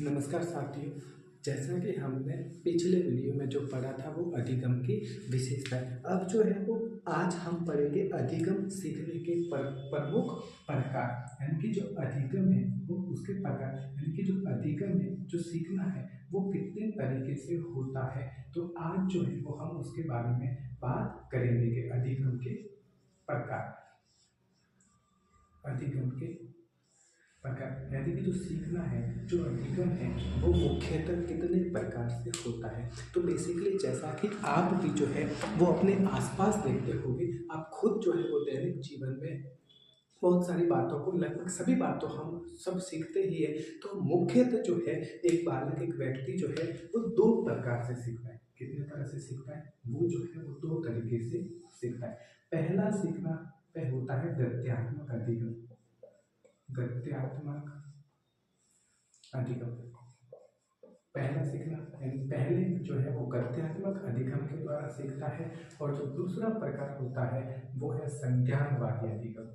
नमस्कार साथियों। जैसा कि हमने पिछले वीडियो में जो पढ़ा था वो अधिगम की विशेषताएं। अब जो है वो आज हम पढ़ेंगे अधिगम सीखने के प्रमुख प्रकार, यानी कि जो अधिगम है वो उसके प्रकार, यानी कि जो अधिगम है जो सीखना है वो कितने तरीके से होता है। तो आज जो है वो हम उसके बारे में बात करेंगे कि अधिगम के प्रकार, अधिगम के प्रकार, यानी कि जो सीखना है जो अधिगम है वो मुख्यतः कितने प्रकार से होता है। तो बेसिकली जैसा कि आप भी जो है वो अपने आसपास देखते होंगे, आप खुद जो है वो दैनिक जीवन में बहुत सारी बातों को, लगभग सभी बातों हम सब सीखते ही है। तो मुख्यतः जो है एक बालक, एक व्यक्ति जो है वो दो प्रकार से सीखता है। कितने तरह से सीखता है? वो जो है वो दो तरीके से सीखता है। पहला सीखना वह होता है गद्यात्मक अधिगम। गद्यात्मक अधिगम, पहला सीखना यानी पहले जो है वो गद्यात्मक अधिगम के द्वारा सीखता है। और जो दूसरा प्रकार होता है वो है संज्ञानवादी अधिगम।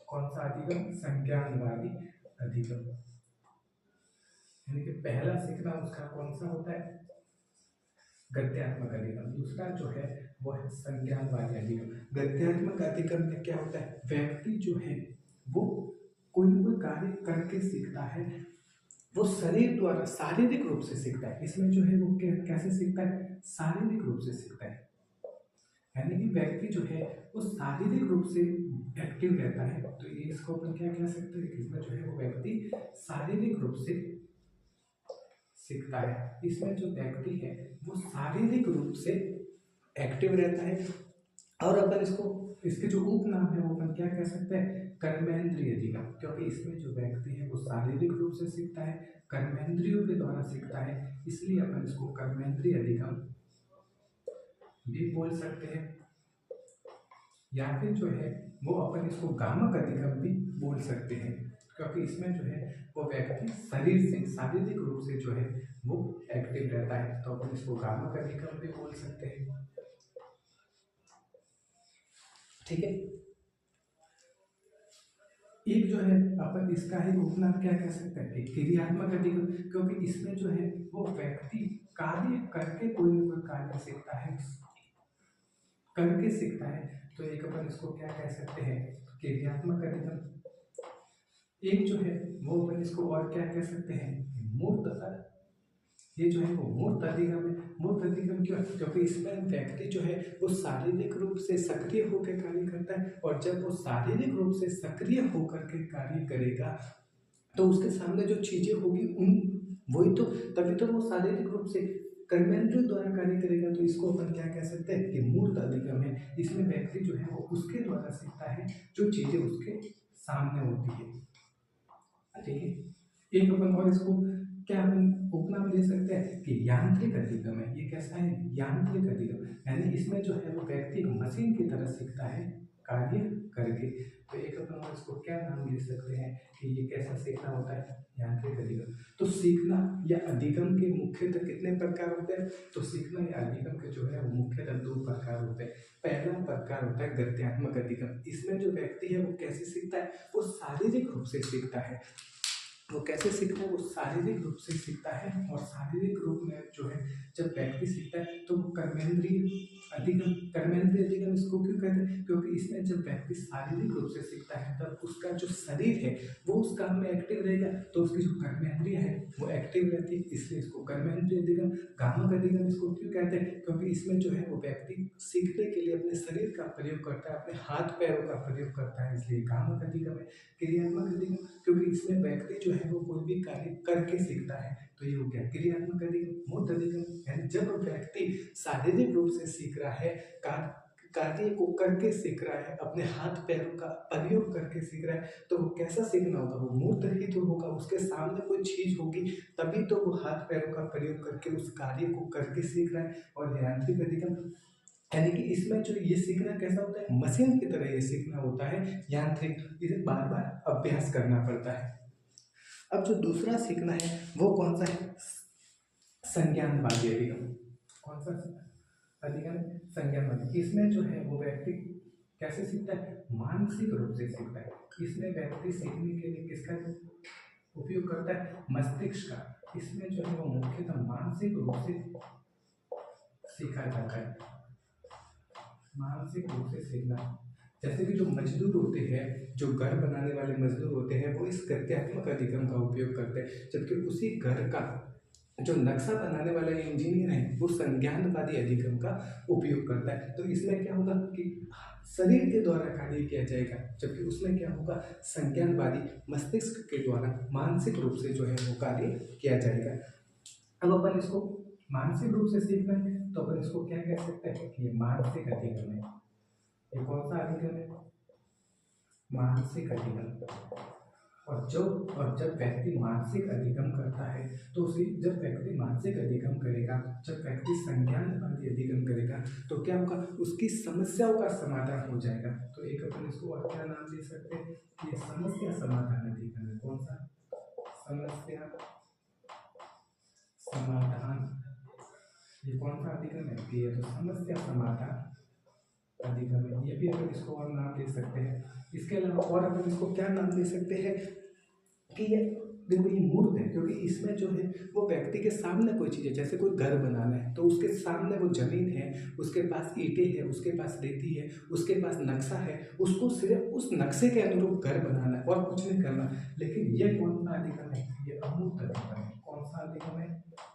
कौन सा अधिगम? संज्ञानवादी अधिगम। यानी कि पहला सीखना उसका कौन सा होता है? गद्यात्मक अधिगम। दूसरा जो है वो है संज्ञानवादी अधिगम। गद्यात्मक अधिगम में क्या होता है? व्यक्ति जो है वो कोई ना कोई कार्य करके सीखता है, वो शरीर द्वारा शारीरिक रूप से सीखता है। इसमें जो है वो कैसे सीखता है? शारीरिक रूप से सीखता है। यानी कि व्यक्ति जो है वो शारीरिक रूप से एक्टिव रहता है। तो ये इसको अपन क्या कह सकते हैं? इसमें जो है वो व्यक्ति शारीरिक रूप से सीखता है। इसमें जो व्यक्ति है वो शारीरिक रूप से एक्टिव रहता है। और अपन इसको, इसके जो उपनाम है वो अपन क्या कह सकते हैं? कर्मेंद्रिय अधिगम। क्योंकि इसमें जो व्यक्ति है वो शारीरिक रूप से सीखता है, कर्मेंद्रियों के द्वारा सीखता है, इसलिए अपन इसको कर्मेंद्रिय अधिगम भी बोल सकते हैं। या फिर जो है वो अपन इसको गामक अधिगम भी बोल सकते हैं, क्योंकि इसमें जो है वो व्यक्ति शरीर से, शारीरिक रूप से जो है वो एक्टिव रहता है। तो अपन इसको गामक अधिगम भी बोल सकते हैं। ठीक है। एक जो है अपन इसका ही उपनाम क्या कह सकते हैं? एक क्रियात्मक अधिगम। क्योंकि इसमें जो है वो व्यक्ति कार्य करके कोई ना कोई कार्य सीखता है, करके सीखता है। तो एक अपन इसको क्या कह सकते हैं? क्रियात्मक अधिगम। एक जो है वो अपन इसको और क्या कह सकते हैं? मूर्त। ये जो है वो मूर्त अधिगम है। मूर्त अधिगम क्यों? क्योंकि इसमें व्यक्ति जो है वो शारीरिक रूप से सक्रिय होकर कार्य करता है। और जब वो शारीरिक रूप से सक्रिय होकर के कार्य करेगा तो उसके सामने जो चीजें होगी उन वही तो, तभी तो वो शारीरिक रूप से कर्मेंद्रियों द्वारा कार्य करेगा। तो इसको अपन क्या कह सकते हैं? कि मूर्त अधिगम है। इसमें व्यक्ति जो है वो उसके द्वारा सीखता है जो चीजें उसके सामने होती है। ठीक है। एक अपन और इसको क्या अपन उपनाम दे सकते हैं कि यांत्रिक अधिगम है। ये कैसा है? यांत्रिक अधिगम। यानी इसमें जो है वो व्यक्ति मशीन की तरह सीखता है कार्य करके। तो एक अपन और इसको क्या नाम दे सकते हैं कि ये कैसा सीखना होता है? यांत्रिक अधिगम। तो सीखना या अधिगम के मुख्यतः कितने प्रकार होते हैं? तो सीखना या अधिगम के जो है वो मुख्यतः दो प्रकार होते हैं। पहला प्रकार होता है गद्यात्मक अधिगम। इसमें जो व्यक्ति है वो कैसे सीखता है? वो शारीरिक रूप से सीखता है। वो कैसे सीखता है? वो शारीरिक रूप से सीखता है। और शारीरिक रूप में जो है जब व्यक्ति सीखता है तो वो कर्मेंद्रिय अधिगम। कर्मेंद्रिय अधिगम इसको क्यों कहते हैं? क्योंकि इसमें जब व्यक्ति शारीरिक रूप से सीखता है तब उसका जो शरीर है वो उस काम में एक्टिव रहेगा, तो उसकी जो कर्मेंद्रिय है वो एक्टिव रहती है, इसलिए इसको कर्मेंद्रिय अधिगम। गामक अधिगम इसको क्यों कहते हैं? क्योंकि इसमें जो है वो व्यक्ति सीखने के लिए अपने शरीर का प्रयोग करता है, अपने हाथ पैरों का प्रयोग करता है, इसलिए गामक अधिगम है। क्रियात्मक अधिगम, क्योंकि इसमें व्यक्ति जो है वो कोई भी कार्य करके सीखता है, तो ये हो गया क्रियात्मक अधिगम। मूर्त अधिगम यानी जब व्यक्ति शारीरिक रूप से सीख रहा है, कार्य को करके सीख रहा है, अपने हाथ पैरों का प्रयोग करके सीख रहा है, तो वो कैसा सीखना होगा? वो मूर्त ही तो होगा। उसके सामने कोई चीज होगी तभी तो वो हाथ पैरों का प्रयोग करके उस कार्य को करके सीख रहा है। और यांत्रिक अधिगम यानी कि इसमें जो ये सीखना कैसा होता है? मशीन की तरह ये सीखना होता है। यांत्रिक, इसे बार बार अभ्यास करना पड़ता है। अब जो दूसरा सीखना है वो कौन सा है? संज्ञानवादी अधिगम। कौन सा अधिगम? संज्ञानवादी। इसमें जो है वो व्यक्ति कैसे सीखता है? मानसिक रूप से सीखता है। इसमें व्यक्ति सीखने के लिए किसका उपयोग करता है मस्तिष्क का। इसमें जो है वो मुख्यतः मानसिक रूप से सीखा जाता है, मानसिक रूप से सीखना। जैसे कि जो मजदूर होते हैं, जो घर बनाने वाले मजदूर होते हैं, वो इस गद्यात्मक अधिगम का उपयोग करते हैं, जबकि उसी घर का जो नक्शा बनाने वाला इंजीनियर है वो संज्ञानवादी अधिगम का उपयोग करता है। तो इसमें क्या होगा कि शरीर के द्वारा कार्य किया जाएगा, जबकि उसमें क्या होगा, संज्ञानवादी मस्तिष्क के द्वारा मानसिक रूप से जो है वो कार्य किया जाएगा। अब अपन इसको मानसिक रूप से सीखना है तो अपन इसको क्या कह सकते हैं कि ये मानसिक अधिगम है। ये कौन सा अधिगम है? मानसिक अधिगम। और जब व्यक्ति मानसिक अधिगम करता है तो उसी जब व्यक्ति मानसिक अधिगम करेगा, जब व्यक्ति संज्ञानवादी अधिगम करेगा तो क्या होगा, उसकी समस्याओं का समाधान हो जाएगा। तो एक अपन इसको और क्या नाम दे सकते हैं कि ये समस्या समाधान अधिगम है। कौन सा? समस्या समाधान। ये कौन सा अधिगम है? ये तो समस्या समाधान अधिगम है। ये भी अपन इसको और नाम दे सकते हैं। इसके अलावा और अपन इसको क्या नाम दे सकते हैं कि ये देखो ये मूर्त है, क्योंकि इसमें जो है वो व्यक्ति के सामने कोई चीज़ है, जैसे कोई घर बनाना है तो उसके सामने वो जमीन है, उसके पास ईंटें है, उसके पास रेती है, उसके पास नक्शा है, उसको सिर्फ उस नक्शे के अनुरूप घर बनाना है और कुछ नहीं करना। लेकिन ये कौन सा अधिगम है? ये अमूर्त अधिगम है। कौन सा अधिगम है?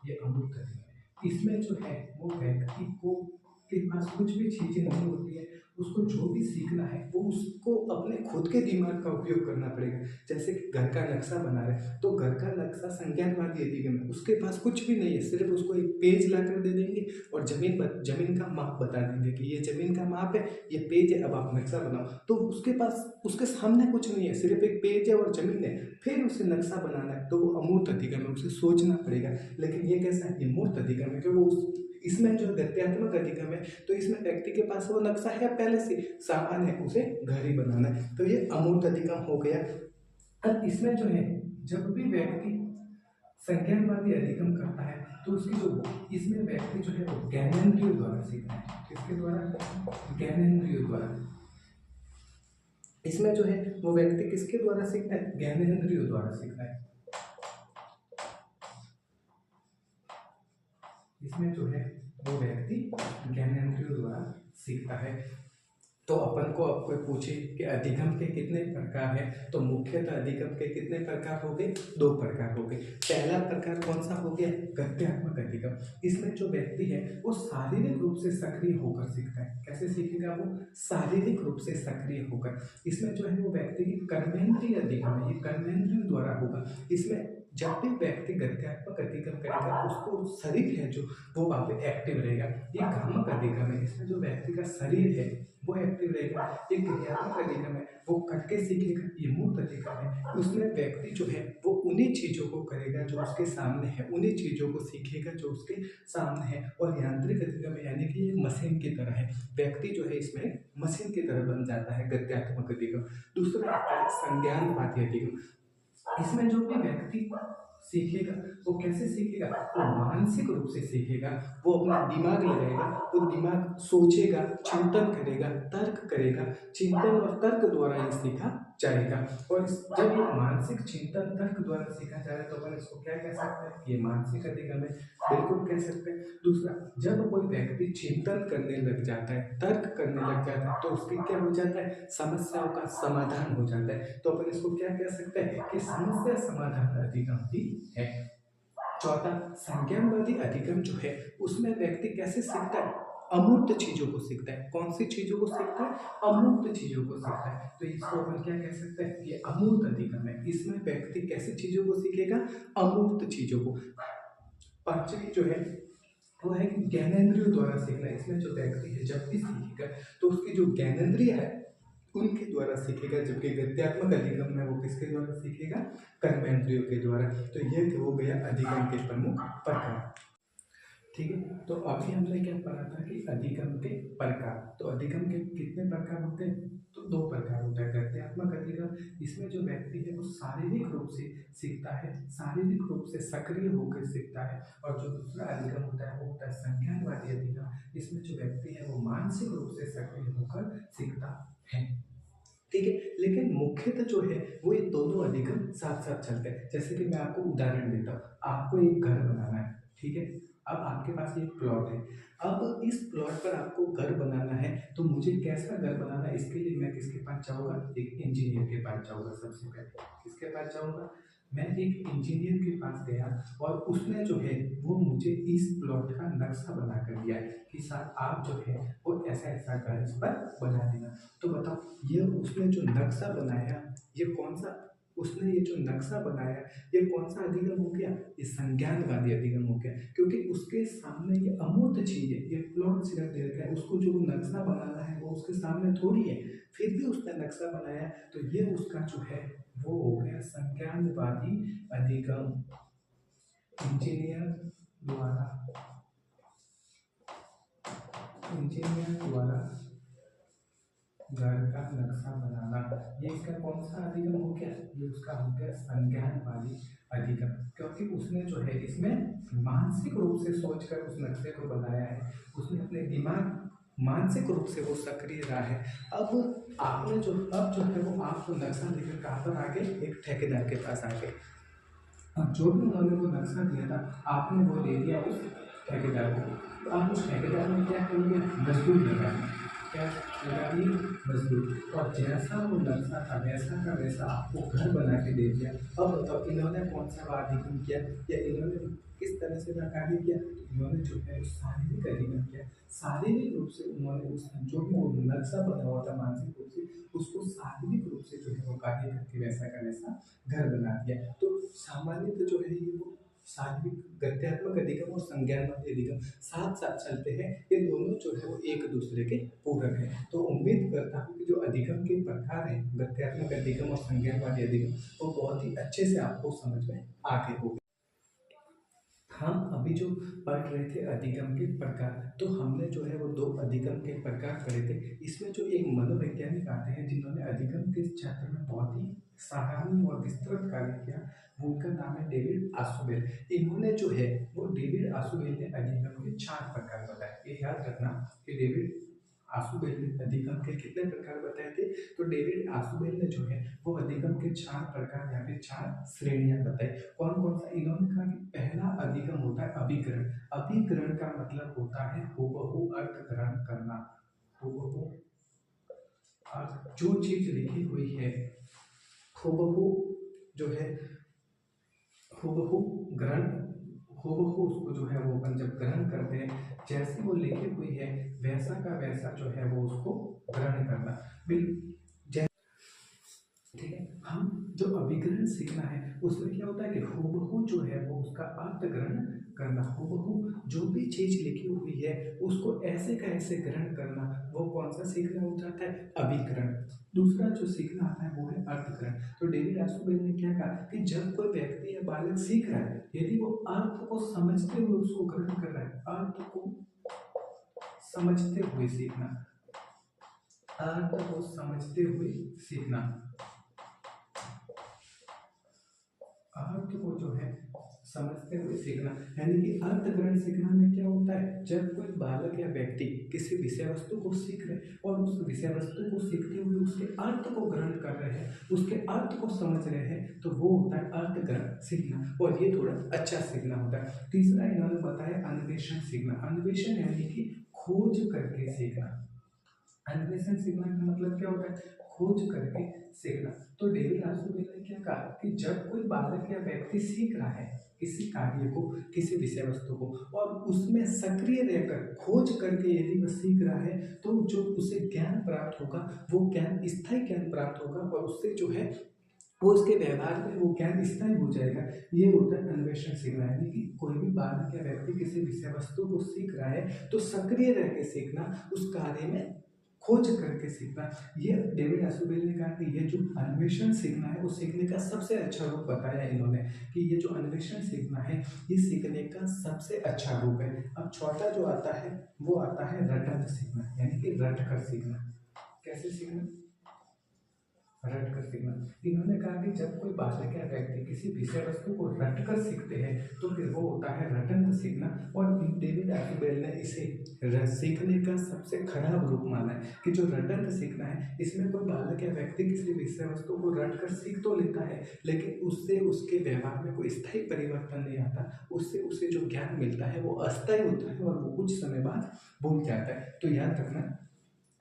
ये अमूर्त अधिगम है। इसमें जो है वो व्यक्ति को के पास कुछ भी चीज़ें नहीं होती है, उसको जो भी सीखना है वो उसको अपने खुद के दिमाग का उपयोग करना पड़ेगा। जैसे कि घर का नक्शा बना रहे तो घर का नक्शा संज्ञानवादी अधिगम है, उसके पास कुछ भी नहीं है, सिर्फ उसको एक पेज ला कर दे देंगे और जमीन का माप बता देंगे कि ये जमीन का माप है, ये पेज है, अब आप नक्शा बनाओ। तो उसके पास उसके सामने कुछ नहीं है, सिर्फ एक पेज है और जमीन है, फिर उसे नक्शा बनाना है तो वो अमूर्त अधिगम है, उसे सोचना पड़ेगा। लेकिन ये कैसा है? ये मूर्त अधिगम है, क्योंकि इसमें जो गद्यात्मक अधिगम है तो इसमें व्यक्ति के पास वो नक्शा है, पहले से सामान है, उसे घर ही बनाना है। तो ये अमूर्त अधिगम हो गया। अब इसमें जो है जब भी व्यक्ति संज्ञानवादी अधिगम करता है तो उसकी जो इसमें व्यक्ति जो है वो ज्ञानेंद्रियों द्वारा सीखता है। किसके द्वारा? ज्ञानेंद्रियों द्वारा। इसमें जो है वो व्यक्ति किसके द्वारा सीखता है? ज्ञानेंद्रियों द्वारा सीखता है। इसमें जो है वो व्यक्ति ज्ञानेंद्रियों द्वारा सीखता है। तो अपन को अब कोई पूछे कि अधिगम के कितने प्रकार हैं, तो मुख्यतः अधिगम के कितने प्रकार हो गए? 2 प्रकार हो गए। पहला प्रकार कौन सा हो गया? गद्यात्मक अधिगम। इसमें जो व्यक्ति है वो शारीरिक रूप से सक्रिय होकर सीखता है। कैसे सीखेगा वो? शारीरिक रूप से सक्रिय होकर। इसमें जो है वो व्यक्ति की कर्मेंद्रिय अधिगम है, ये कर्मेंद्रियों द्वारा होगा। इसमें जब भी व्यक्ति गद्यात्मक अधिगम करेगा उसको शरीर है जो वो वहाँ पे एक्टिव रहेगा। ये भ्रामक अधिगम है, इसमें जो व्यक्ति का शरीर है वो एक्टिव रहेगा। एक क्रियात्मक अधिगम है, वो करके सीखेगा। ये मूर्त अधिगम है, उसमें व्यक्ति जो है वो उन्हीं चीज़ों को करेगा जो उसके सामने है, उन्हीं चीज़ों को सीखेगा जो उसके सामने है। और यांत्रिक अधिगम यानी कि ये मशीन की तरह है, व्यक्ति जो है इसमें मशीन की तरह बन जाता है, गद्यात्मक अधिगम। दूसरा आता है संज्ञानवादी अधिगम। इसमें जो भी व्यक्ति सीखेगा वो कैसे सीखेगा? वो मानसिक रूप से सीखेगा, वो अपना दिमाग लगाएगा, वो दिमाग सोचेगा, चिंतन करेगा, तर्क करेगा, चिंतन और तर्क द्वारा ये सीखा जाएगा। और जब ये मानसिक चिंतन तर्क द्वारा सीखा जा रहा है तो अपन इसको क्या कह सकते हैं? ये मानसिक अधिगम है, बिल्कुल कह सकते हैं। दूसरा, जब कोई व्यक्ति चिंतन करने लग जाता है, तर्क करने लग जाता है तो उसकी क्या हो जाता है? समस्याओं का समाधान हो जाता है। तो अपन इसको क्या कह सकते हैं कि समस्या समाधान अधिगम भी है। चौथा, संज्ञानवादी अधिगम जो है उसमें व्यक्ति कैसे सीखता है? अमूर्त चीजों को सीखता है। कौन सी चीजों को सीखता है? अमूर्त चीजों को सीखता है। तो इसको अपन क्या कह सकते हैं? ये अमूर्त अधिगम है। इसमें व्यक्ति कैसे चीजों को सीखेगा? अमूर्त चीजों को। पांचवी जो है वो है कि ज्ञानेंद्रियों द्वारा सीखना। इसमें जो व्यक्ति है जब भी सीखेगा तो उसकी जो ज्ञानेंद्रिय है उनके द्वारा सीखेगा, जबकि गद्यात्मक अधिगम में वो किसके द्वारा सीखेगा? कर्मेंद्रियों के द्वारा। तो ये हो गया अधिगम के प्रमुख प्रकार। ठीक है, तो अभी हमने क्या पढ़ा था कि अधिगम के प्रकार। तो अधिगम के कितने प्रकार होते हैं? तो 2 प्रकार होता है। गद्यात्मक अधिगम, इसमें जो व्यक्ति है वो शारीरिक रूप से सीखता है, शारीरिक रूप से सक्रिय होकर सीखता है। और जो दूसरा अधिगम होता है वो होता है संज्ञानवादी अधिगम, इसमें जो व्यक्ति है वो मानसिक रूप से सक्रिय होकर सीखता है। ठीक है। लेकिन मुख्यतः जो है वो ये दोनों अधिगम साथ साथ चलते हैं। जैसे कि मैं आपको उदाहरण देता हूँ, आपको एक घर बनाना है, ठीक है। अब आपके पास एक प्लॉट है, अब इस प्लॉट पर आपको घर बनाना है, तो मुझे कैसा घर बनाना है इसके लिए मैं किसके पास जाऊँगा? एक इंजीनियर के पास जाऊँगा। सबसे पहले किसके पास जाऊँगा? मैं एक इंजीनियर के पास गया और उसने जो है वो मुझे इस प्लॉट का नक्शा बना कर दिया है कि सर आप जो है वो ऐसा ऐसा घर इस पर बना देना। तो बताओ, ये उसने जो नक्शा बनाया, ये कौन सा उसने ये जो नक्शा बनाया, ये कौन सा अधिगम हो गया? ये संज्ञानवादी अधिगम हो गया, क्योंकि उसके सामने ये अमूर्त चीज है, ये प्लॉट सिर्फ दे रखा है, उसको जो नक्शा बनाना है वो उसके सामने थोड़ी है, फिर भी उसने नक्शा बनाया, तो ये उसका जो है वो हो गया संज्ञानवादी अधिगम। इंजीनियर द्वारा इंजीनियर द्वारा घर का नक्शा बनाना, ये इसका कौन सा अधिगम हो गया? ये उसका हो गया संज्ञानवादी अधिगम, क्योंकि उसने जो है इसमें मानसिक रूप से सोचकर उस नक्शे को बनाया है, उसने अपने दिमाग मानसिक रूप से वो सक्रिय रहा है। अब आपने जो अब जो है वो आपको नक्शा लेकर कहाँ पर आ गए? एक ठेकेदार के पास आ गए। अब जो भी उन्होंने वो नक्शा दिया था, आपने वो दे दिया उस ठेकेदार को, तो अब उस ठेकेदार ने क्या कर दिया? मजदूर लगा दिया। क्या लगा दिए? मजदूर। और जैसा वो नक्शा था वैसा का वैसा आपको घर बना के दे दिया। अब बताओ, इन्होंने कौन सा अधिगम किया, या इन्होंने किस तरह से कार्य किया? इन्होंने जो है शारीरिक अधिगम किया। शारीरिक रूप से उन्होंने उस जो भी वो नक्शा बना हुआ था मानसिक रूप से, उसको शारीरिक रूप से जो है वो कार्य करके वैसा का वैसा घर बना दिया। तो सामान्यतः जो है ये वो शारीरिक गत्यात्मक अधिगम और संज्ञानात्मक अधिगम साथ साथ चलते हैं, ये दोनों जो है वो एक दूसरे के पूरक है। तो उम्मीद करता हूँ कि जो अधिगम के प्रकार हैं, गत्यात्मक अधिगम और संज्ञानवादी अधिगम, वो बहुत ही अच्छे से आपको समझ में आ गए होंगे। हम अभी जो पढ़ रहे थे अधिगम के प्रकार, तो हमने जो है वो दो अधिगम के प्रकार पढ़े थे। इसमें जो एक मनोवैज्ञानिक आते हैं जिन्होंने अधिगम के क्षेत्र में बहुत ही सराहनीय और विस्तृत कार्य किया, वो उनका नाम है डेविड आसुबेल। इन्होंने जो है वो डेविड आसुबेल ने अधिगम के 4 प्रकार बताए। ये याद रखना कि डेविड आसुबेल ने अधिगम के कितने प्रकार बताए थे? तो डेविड आसुबेल ने जो है वो अधिगम के 4 प्रकार या फिर 4 श्रेणियां बताई। कौन कौन सा? इन्होंने कहा कि पहला अधिगम होता है अभिग्रहण। अभिग्रहण का मतलब होता है हूबहू अर्थ ग्रहण करना। हूबहू अर्थ, जो चीज लिखी हुई है हूबहू जो है हूबहू ग्रहण, हूबहू उसको जो है वो अपन जब ग्रहण करते हैं, जैसे वो लिखी हुई है वैसा का वैसा जो है वो उसको ग्रहण करना। ठीक है। हम जो अभिग्रहण सीखना है उसमें क्या होता है कि हूबहू जो है वो उसका अर्थ ग्रहण करना, हूबहू जो भी चीज लिखी हुई है उसको ऐसे का ऐसे ग्रहण करना, वो कौन सा सीखना हो जाता है? अभिग्रहण। दूसरा जो सीखना आता है वो है अर्थग्रहण। तो डेविड आसुबेल ने क्या कहा कि जब कोई व्यक्ति या बालक सीख रहा है, यदि वो अर्थ को समझते हुए उसको ग्रहण कर रहा है, अर्थ को समझते हुए सीखना, अर्थ को समझते हुए सीखना, अर्थ को जो है समझते हुए सीखना, यानी कि अर्थ ग्रहण सीखना में क्या होता है? जब कोई बालक या व्यक्ति किसी विषय वस्तु को सीख रहे और उस विषय वस्तु को सीखते हुए उसके अर्थ को ग्रहण कर रहे हैं, उसके अर्थ को समझ रहे हैं, तो वो होता है अर्थ ग्रहण सीखना, और ये थोड़ा अच्छा सीखना होता है। तीसरा इन्होंने बताया अन्वेषण सीखना। अन्वेषण यानी कि खोज करके सीखना। अन्वेषण सीखना का मतलब क्या होता है? खोज करके सीखना। तो डेविड आसुबेल ने क्या कहा कि जब कोई बालक या व्यक्ति सीख रहा है किसी कार्य को, किसी विषय वस्तु को, और उसमें सक्रिय रहकर खोज करके यदि वह सीख रहा है, तो जो उसे ज्ञान प्राप्त होगा वो ज्ञान स्थायी ज्ञान प्राप्त होगा, और उससे जो है वो उसके व्यवहार में वो ज्ञान स्थायी हो जाएगा। ये होता है अन्वेषण सीखना, यानी कि कोई भी बालक या व्यक्ति किसी विषय वस्तु को सीख रहा है तो सक्रिय रह के सीखना, उस कार्य में खोज करके सीखना। ये डेविड आसुबेल ने कहा कि ये जो अन्वेषण सीखना है वो सीखने का सबसे अच्छा रूप बताया इन्होंने, कि ये जो अन्वेषण सीखना है ये सीखने का सबसे अच्छा रूप है। अब चौथा जो आता है वो आता है रटंत सीखना, यानी कि रट कर सीखना। कैसे सीखना? रट कर सीखना। इन्होंने कहा कि जब कोई बालक या व्यक्ति किसी विषय वस्तु को रट कर सीखते हैं तो फिर वो होता है रटंत सीखना। और डेविड आर्किबेल ने इसे सीखने का सबसे खराब रूप माना है कि जो रटंत सीखना है इसमें कोई बालक या व्यक्ति किसी विषय वस्तु को रट कर सीख तो लेता है, लेकिन उससे उसके व्यवहार में कोई स्थायी परिवर्तन नहीं आता। उससे उसे जो ज्ञान मिलता है वो अस्थायी होता है और वो कुछ समय बाद भूल जाता है। तो याद रखना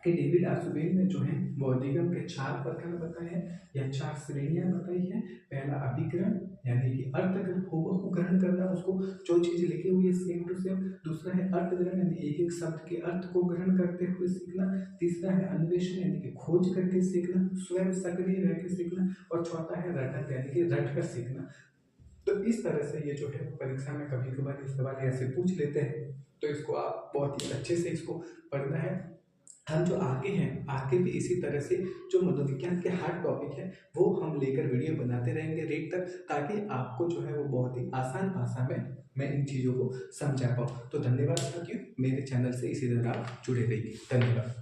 कि डेविड आर्किबेल ने जो है वो अधिगम के 4 प्रकार बताए हैं या 4 श्रेणियां बताई हैं। पहला अभिग्रहण यानी कि अर्थ हूबहू ग्रहण करना, उसको जो चीज लिखी हुई है सेम टू सेम। दूसरा है अर्थग्रहण यानी एक एक शब्द के अर्थ को ग्रहण करते हुए सीखना। तीसरा है अन्वेषण यानी कि खोज करके सीखना, स्वयं सक्रिय रह के सीखना। और चौथा है रटन यानी कि रट कर सीखना। तो इस तरह से ये जो है परीक्षा में कभी कभार ये सवाल ऐसे पूछ लेते हैं, तो इसको आप बहुत ही अच्छे से इसको पढ़ना है। हम जो आगे हैं आगे भी इसी तरह से जो मनोविज्ञान के हार्ड टॉपिक है वो हम लेकर वीडियो बनाते रहेंगे रेट तक, ताकि आपको जो है वो बहुत ही आसान भाषा में मैं इन चीज़ों को समझा पाऊँ। तो धन्यवाद साथियों, मेरे चैनल से इसी तरह आप जुड़े रहिए। धन्यवाद।